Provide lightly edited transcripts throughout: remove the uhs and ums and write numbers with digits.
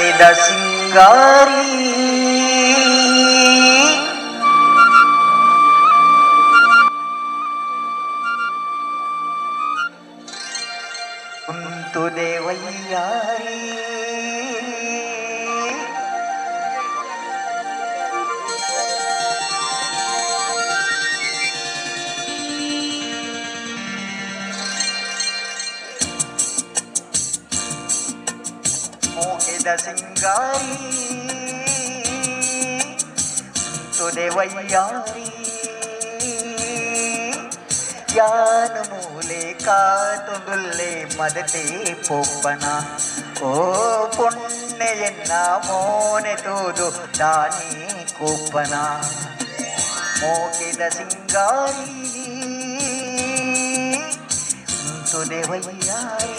ಮೋಗೆದ ಸಿಂಗಾರಿ ಕುಂತುದೆ ವಯ್ಯಾರಿ ಮೋಗೆದ ಸಿಂಗಾರಿ ಕುಂತುದೆ ವಯ್ಯಾರಿ ಯಾನು ಮೂಲೆ ಕಾತುಂದುಲ್ಲೆ ಮದತೆ ಪೊಪ್ಪನ ಓ ಪೊಣ್ಣೆಯನ್ನ ಮೋನೆ ತೂದು ದಾನಿ ಕೂಪನ ಮೋಗೆದ ಸಿಂಗಾರಿ ಕುಂತುದೆ ವಯ್ಯಾರಿ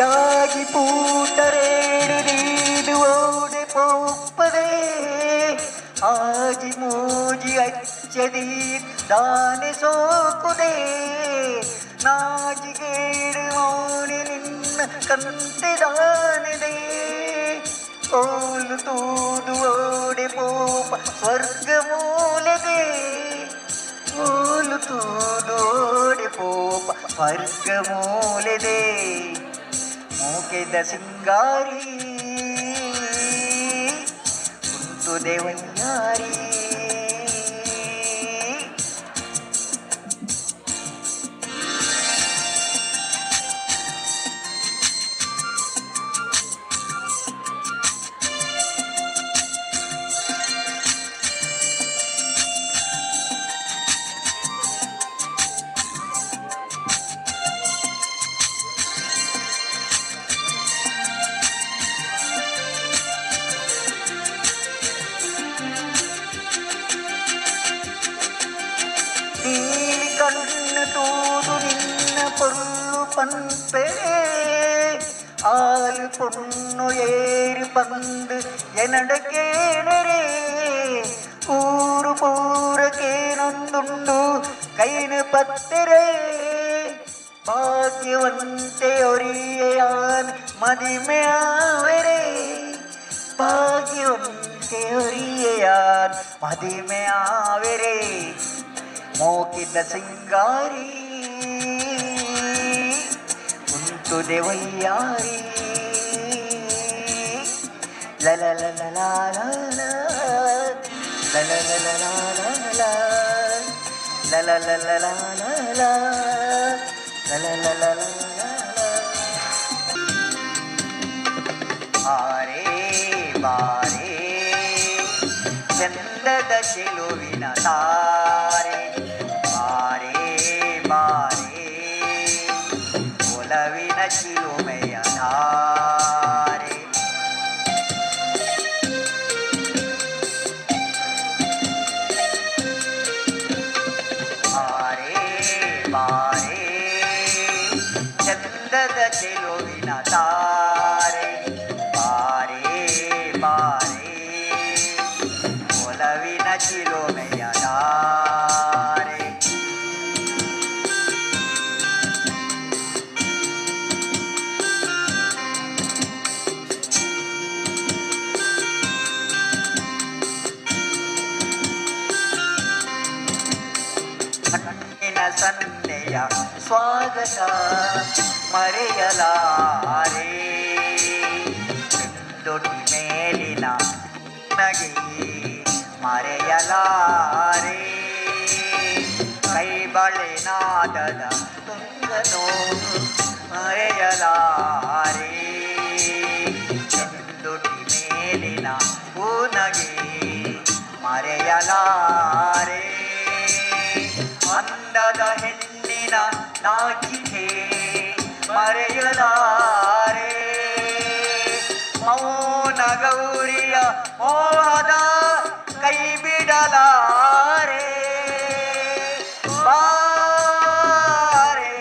ಯಾಗಿ ಪೂಟರೇಡಿದು ಓಡೆ ಪೋಪ್ಪದೆ ಆಜಿ ಮೂಜಿ ಅಚ್ಚದಿ ದಾನೆ ಸೋಕುದೆ ನಾಜಿಗೇಡು ಮೌನಿ ನಿನ್ನ ಕಂತೆ ದಾನಿದೆ ಓಲು ತೂದು ಓಡೆ ಪೋಪ ಸ್ವರ್ಗ ಮೂಲೆದೆ ಓಲು ತೂದು ಓಡೆ ಪೋಪ ಸ್ವರ್ಗ ಮೂಲೆದೆ ಮೋಗೆದ ಸಿಂಗಾರಿ ಕುಂತುದೆ ವಯ್ಯಾರಿ ನೀಲಿ ಕಣ್ಣು ತೂದು ನಿನ್ನ ಪೊಲ್ಲು ಪಂಪೆ ಆಲು ಪೊಣ್ಣು ಏರಿ ಬಂದು ಎನಡ ಕೇಳರೆ ಊರು ಪೂರಕೇನೊಂದುಂಡು ಕೈನ ಪತ್ತರೆ ಭಾಗ್ಯವಂತೆ ಒರಿಯಾನ್ ಮದಿಮೆ ಆವರೆ ಭಾಗ್ಯವಂತೆ ಒರಿಯಾನ್ ಮದಿಮೆ ಆವರೆ ಮೋಗೆದ ಸಿಂಗಾರಿ ಕುಂತುದೆ ವಯ್ಯಾರಿ ಲಲ ಲಲ ಲಾಲ ಲಲ ಲಲ ಲಾಲ ಲಲ ಲಲ ಲಾಲ ಲಲ ಲಲ ಆರೇ ಬಾರೇ ಚಂದದ ಶಿಲುವಿನ ತಾರೆ ಒಲವಿನ ಶಿಲುಮೆಯ ಧಾರೆ ಬಾರೆ ಬಾರೆ ಚಂದದ ಶಿಲುವಿನ ತಾರೆ ಬಾರೆ ಬಾರೆ ಒಲವಿನ ಶಿಲುಮೆಯ ಧಾರೆ ಕಣ್ಣಿನ ಸನ್ನೆಯ ಸ್ವಾಗತ ಮರೆಯಲಾರೆ ದುಡಿ ಮೇಲಿನ ನಗೆ ಮರೆಯಲಾರೆ ಕೈ ಬಳೆನಾದದ ತುಂಗನು ಮರೆಯಲಾರೆ ದುಡಿ ಮೇಲಿನ ಹೂನಗೆ ಮರೆಯಲಾರೆ ಅಂದದ ಹೆಣ್ಣಿನ ನಾಚಿಕೆ ಮರೆಯಲಾರೆ ಮೌನ ಗೌರಿ ಮೋಹದ ಕೈ ಬಿಡಲಾರೆ ಬಾರೆ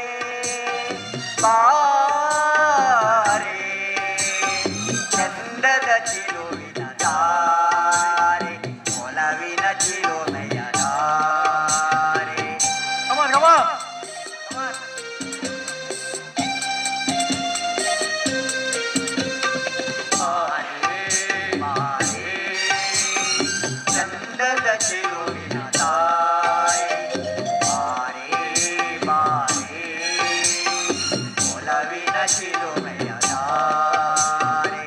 ಬಾರೆ ಚಂದದ ಚಿಲುವಿನ ತಾರೆ ಒಲವಿನ ಚಿಲುಮೆಯ ತಾರೆ. Come on, come on. ಚಂದದ ಚಿಲುವಿನ ತಾರೆ ಬಾರೆ ಬಾರೆ ಒಲವಿನ ಚಿಲುಮೆಯ ತಾರೆ.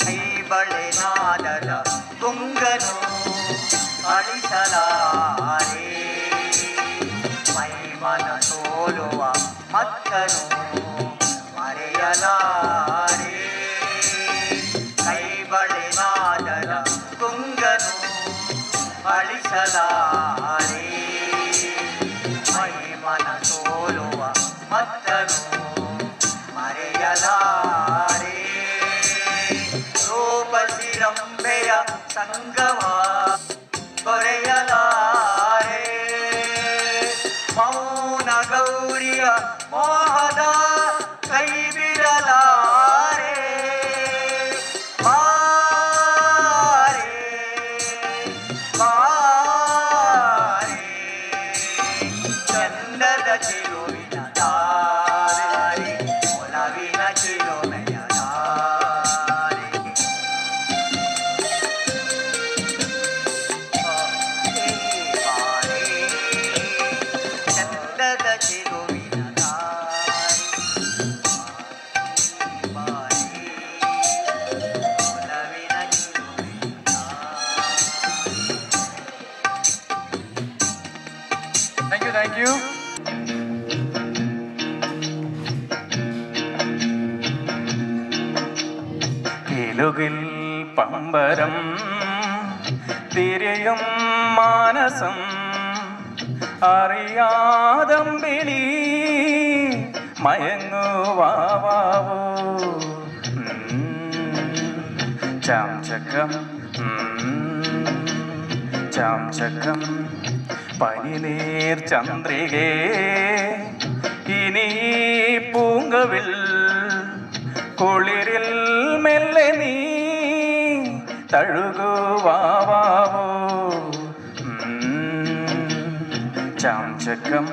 ಕೈ ಬಳೆನಾದದ ತುಂಗನು ಅಳಿಸಲಾರೆ ಮೈಮನ ಸೋಲುವ ಮತ್ತನು ಮರೆಯಲಾರೆ. ಕೈ ಬಳೆನಾದದ ತುಂಗನು ಅಳಿಸಲಾರೆ ಮೈಮನ ಸೋಲುವ ಮತ್ತನು ಮರೆಯಲಾರೆ. ರೂಪಸಿರಂಬೆಯ ಸಂಗಮ ಕೊರೆಯಲಾರೆ ಮೌನ ಗೌರಿಯ ಮೋಹದ ಕೈ ಬಿಡಲಾರೆ ಬಾರೆ ಬಾರೆ ಚಂದದ ಚಿಲುವಿನ ತಾರೆ ಒಲವಿನ ಚಿಲುಮೆಯ ತಾರೆ. ಚಂದದ ಚಿಲುವಿನ ತಾರೆ ಬಾರೆ ಒಲವಿನ ಚಿಲುಮೆಯ ತಾರೆ. Thank you, thank you. Kilukil പമ്പരം തിരയും മാനസം അറിയാതമ്പിളി മയങ്ങുവാവോ ചാംചക്കം ചാംചക്കം പനിനീർ ചന്ദ്രികേ ഇനി പൂങ്കവിൽ കുളിരിൽ മെല്ലെ നീ തഴുകുവാവോ ചാംചക്കം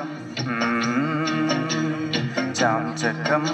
ചാംചക്കം.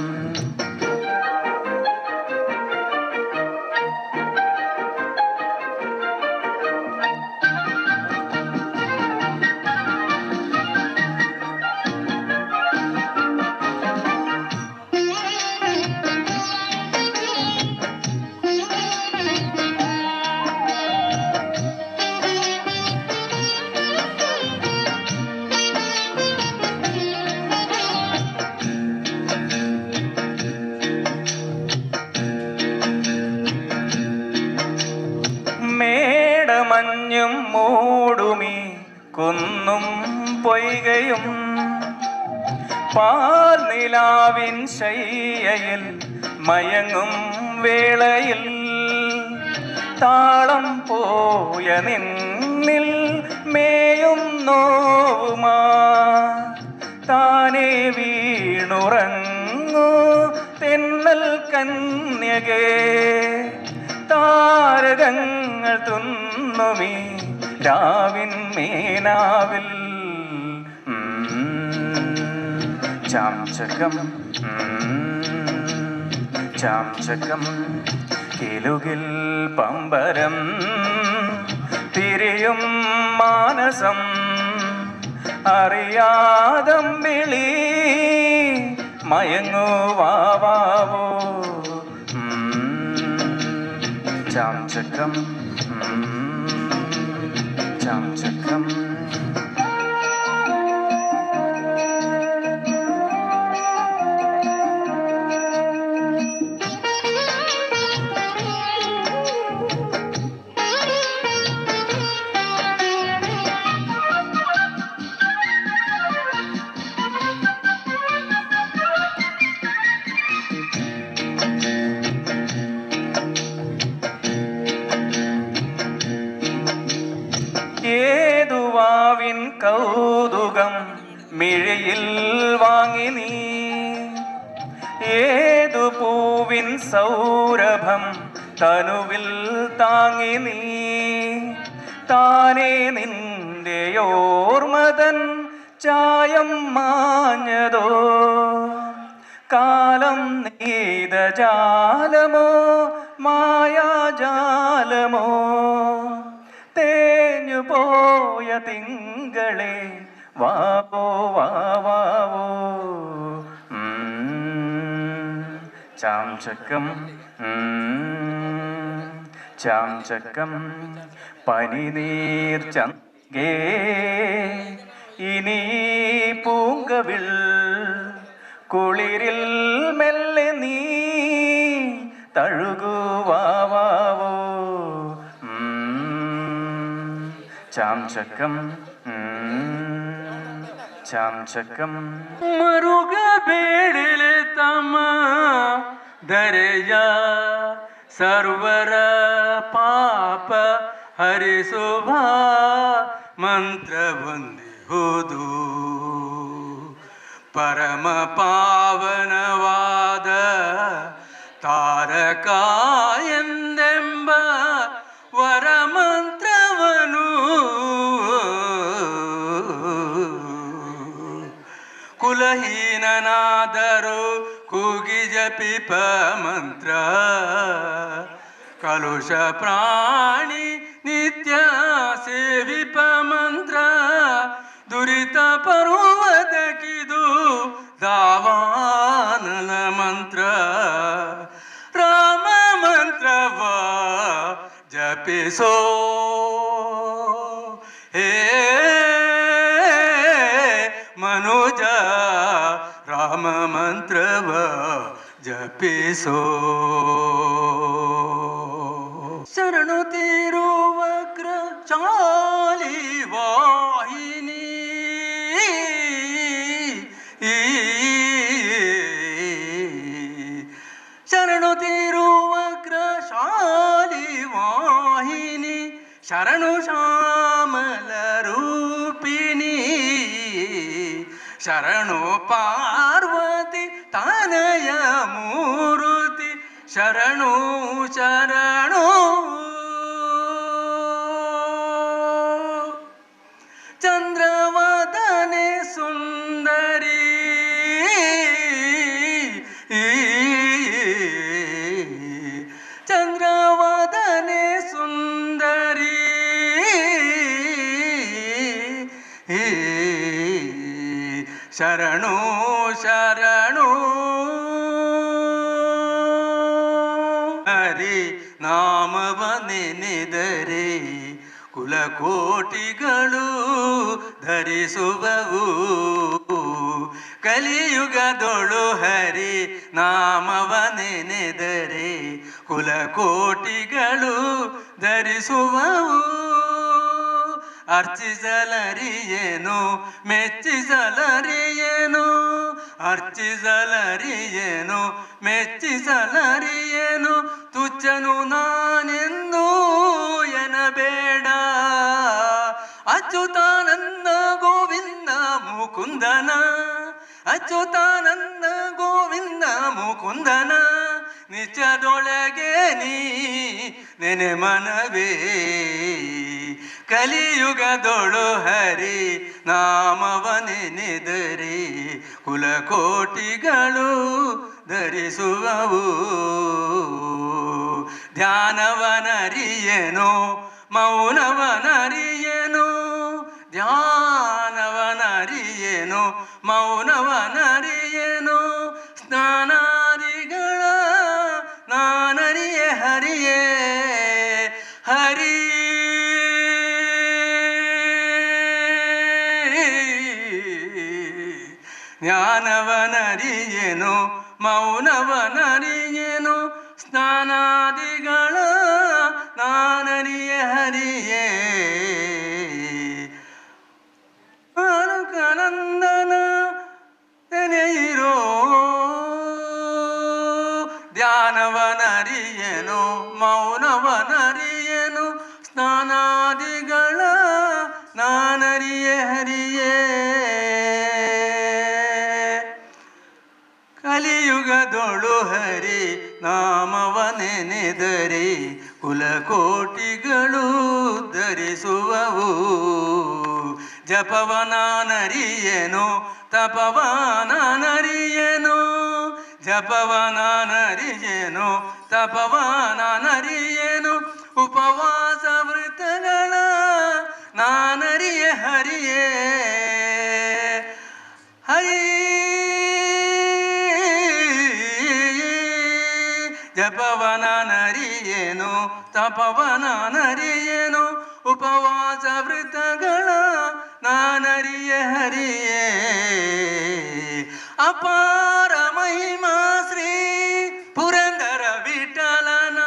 മേടമഞ്ഞും മൂടുമീ കുന്നും പൊയ്കയും പാൽനിലാവിൻ ശയ്യയിൽ മയങ്ങും വേളയിൽ താളം പോയ നിന്നിൽ മേയും നോവുമാ താനേ വീണുറങ്ങൂ തെന്നൽ കന്യകേ. താരകങ്ങൾ തുന്നുമീ രാവിൻ മീനാവിൽ ചാംചക്കം ചാംചക്കം. കിലുകിൽ പമ്പരം തിരിയും മാനസം അറിയാതമ്പിളി മയങ്ങുവാവോ ചാംചക്കം ചാംചക്കം. യുവാവിൻ കൗതുകം മിഴിയിൽ വാങ്ങി നീ ഏതു പൂവിൻ സൗരഭം തനുവിൽ താങ്ങി നീ താനേ നിന്റെ ഓർമ്മതൻ ചായം മാഞ്ഞതോ കാലം നെയ്ത ജാലമോ മായാജാലമോ തേഞ്ഞു പോയ തിങ്കളെ വാവോ വാവാവോ ചാംചക്കം ചാംചക്കം പനിനീർ ചങ്കേ ഇനി പൂങ്കവിൾ കുളിരിൽ മെല്ലെ നീ തഴുകുവാവോ ചാംചക്കം ചാംചക്കം ಮರುಗ ಬೇಡಲೆ ತಮ್ಮ ದರೆಯ ಸರ್ವರ ಪಾಪ ಹರಿಸುವ ಮಂತ್ರ ಬಂದಿಹುದು ಪರಮ ಪಾವನವಾದ ತಾರಕ ಎಂದೆಂಬ ವರ ಮಂತ್ರವನು ಕುಲಹೀನನಾದರೂ ಕೂಗಿ ಜಪಿಪ ಮಂತ್ರ ಕಲುಷ ಪ್ರಾಣಿ ನಿತ್ಯ ಸೇವಿಪ ಮಂತ್ರ ದುರಿತ ಪರ್ವತಕ್ಕಿದು ದಾವಾನಲ ಮಂತ್ರ ರಾಮ ಮಂತ್ರವ ಜಪಿಸೋ ಹೇ ಮನುಜ ರಾಮ ಮಂತ್ರವ ಜಪಿಸೋ ಶರಣುತ್ತಿರುವ ಚಾಲಿ ವಾಹಿನಿ ಶರಣುತ್ತಿರುವ ಶಾಲಿ ವಾಹಿನಿ ಶರಣು ಶ್ಯಾಮಲ ರೂಪಿಣಿ ಶರಣು ಪಾರ್ವತಿ ತನಯ ಮೂರುತಿ ಶರಣು ಶರಣು ಚಂದ್ರವದನೆ ಸುಂದರಿ ಚಂದ್ರವದನೆ ಸುಂದರಿ ಶರಣು ಶರಣು ಹರಿ ನಾಮವ ನೆನೆದರೆ ಕುಲಕೋಟಿಗಳು ಧರಿಸುವವು ಕಲಿಯುಗದೊಳು ಹರಿ ನಾಮವ ನೆನೆದರೆ ಕುಲಕೋಟಿಗಳು ಧರಿಸುವವು ಅರ್ಚಿಸಲರಿಯೇನು ಮೆಚ್ಚಿಸಲರಿಯೇನು ಅರ್ಚಿಸಲರಿಯೇನು ಮೆಚ್ಚಿಸಲರಿಯೇನು ತುಚ್ಚನು ನಾನೆಂದು ಎನಬೇಡ ಅಚ್ಯುತಾನಂದ ಗೋವಿಂದ ಮುಕುಂದನ ಅಚ್ಯುತಾನಂದ ಗೋವಿಂದ ಮುಕುಂದನ ನಿತ್ಯದೊಳಗೆ ನೀ ನೆನೆ ಮನವೇ ಕಲಿಯುಗದೊಳು ಹರಿ ನಾಮವ ನೆನೆದರೆ ಕುಲಕೋಟಿಗಳು ಧರಿಸುವವು ಧ್ಯಾನವನರಿಯೇನು ಮೌನವನರಿಯೇನು ಧ್ಯಾನವನರಿಯೇನು ಮೌನವನರಿಯೇನು ಸ್ನಾನಾದಿಗಳ ನಾನರಿಯೇ ಹರಿಯೇ ಹರಿ ಜ್ಞಾನವನರಿಯೇನು ಮೌನವನರಿಯೇನು ಸ್ನಾನಾದಿಗಳ ನಾನರಿಯೇ ಹರಿಯೇ ಆನಂದನ ನೆನೆಯಿರೋ ಧ್ಯಾನವನರಿಯೇನು ಮೌನವನರಿಯೇನು ಸ್ನಾನಾದಿಗಳ ನಾನರಿಯೇ ನೆನೆದರೆ ಕುಲಕೋಟಿಗಳು ಧರಿಸುವವು. ಜಪವನಾನರಿಯೇನೋ ತಪವನಾನರಿಯೇನೋ, ಜಪವನಾನರಿಯೇನೋ ತಪವನಾನರಿಯೇನೋ, ಉಪವಾಸ ವೃತಗಳ ನಾನರಿಯೇ ಹರಿಯೇ ಹರಿ. ಜಪವನಾನರಿಯೇನೋ ತಪವನಾನರಿಯೇನೋ, ಉಪವಾಸ ವೃತಗಳ ನಾನರಿಯೇ ಹರಿಯೇ. ಅಪಾರ ಮಹಿಮಾ ಶ್ರೀ ಪುರಂದರ ವಿಠಲನ,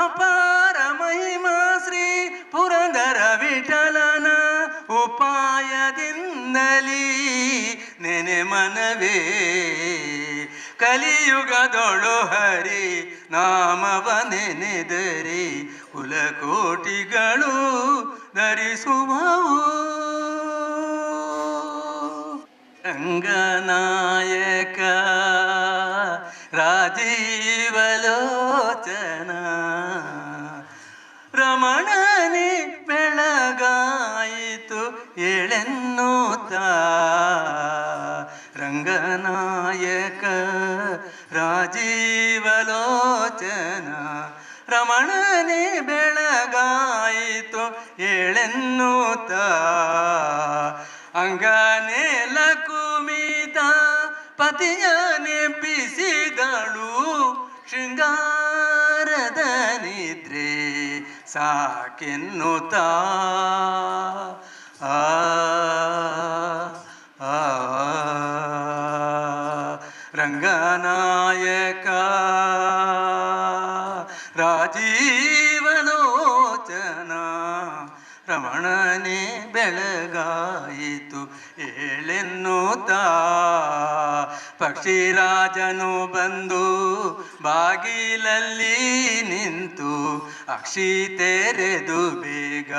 ಅಪಾರ ಮಹಿಮಾ ಶ್ರೀ ಪುರಂದರ ವಿಠಲನ, ಉಪಾಯದಿಂದಲೀ ನೆನೆ ಮನವೇ. ಕಲಿಯುಗದೊಳು ಹರಿ ನಾಮವ ನೆನೆದರೆ ಕುಲಕೋಟಿಗಳು ಧರಿಸುವವು. ರಂಗನಾಯಕ ರಾಜೀವಲೋಚನ, ರಮಣನೆ ಬೆಳಗಾಯಿತು ಎಳೆನ್ನುತ್ತ. ರಂಗನಾಯಕ ರಾಜೀವಲೋಚನ, ರಮಣನೆ ಬೆಳಗಾಯಿತು ಎಳೆನ್ನುತ್ತ. ಅಂಗನೇಲ ಕುಮಿತ ಪತಿಯ ನೆಪಿಸಿದಳು, ಶೃಂಗಾರದ ನಿದ್ರೆ ಸಾಕೆನ್ನುತ್ತ. ಆ ರಂಗನಾಯಕ ರಾಜೀವಲೋಚನ, ರಮಣನೆ ಬೆಳಗಾಯಿತು ಏಳೆನ್ನುತ್ತ. ಪಕ್ಷಿರಾಜನು ಬಂದು ಬಾಗಿಲಲ್ಲಿ ನಿಂತು, ಅಕ್ಷಿ ತೆರೆದು ಬೇಗ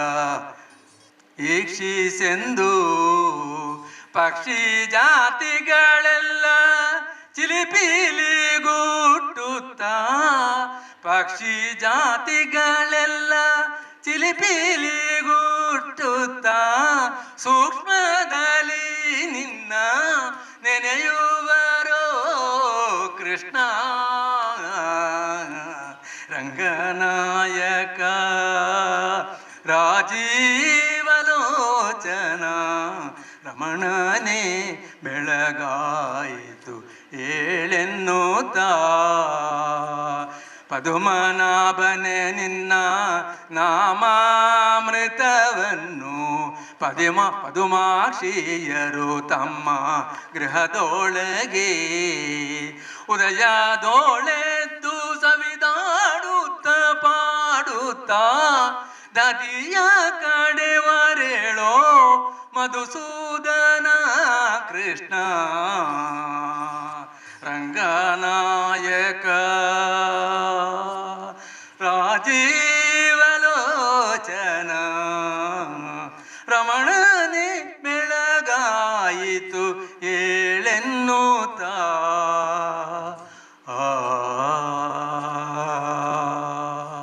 ಈಕ್ಷಿಸೆಂದು. ಪಕ್ಷಿ ಜಾತಿಗಳೆಲ್ಲ ಚಿಲಿಪಿಲಿಗುಟ್ಟುತ್ತ, ಪಕ್ಷಿ ಜಾತಿಗಳೆಲ್ಲ ಚಿಲಿಪಿಲಿಗುಟ್ಟುತ್ತ, ಸೂಕ್ಷ್ಮದಲ್ಲಿ ನಿನ್ನ ನೆನೆಯುವರೋ ಕೃಷ್ಣ. ರಂಗನಾಯಕ ರಾಜೀವಲೋಚನ, ರಮಣನೆ ಬೆಳಗಾಯಿತು ಏಳೆನ್ನುತ್ತ. ಪದುಮನಾಭನೆ ನಿನ್ನ ನಾಮಾಮೃತವನ್ನು ಪದುಮಾಕ್ಷಿಯರು ತಮ್ಮ ಗೃಹದೊಳಗೆ ಉದಯದೊಳೆದ್ದು ಸವಿದಾಡುತ್ತ ಪಾಡುತ್ತ, ದದಿಯ ಕಡೆವರೇಳೋ ಮಧುಸೂದನ ಕೃಷ್ಣ. ರಂಗನಾಯಕ ರಾಜೀವಲೋಚನ, ರಮಣನೆ ಬೆಳಗಾಯಿತು ಏಳೆನ್ನುತ್ತ.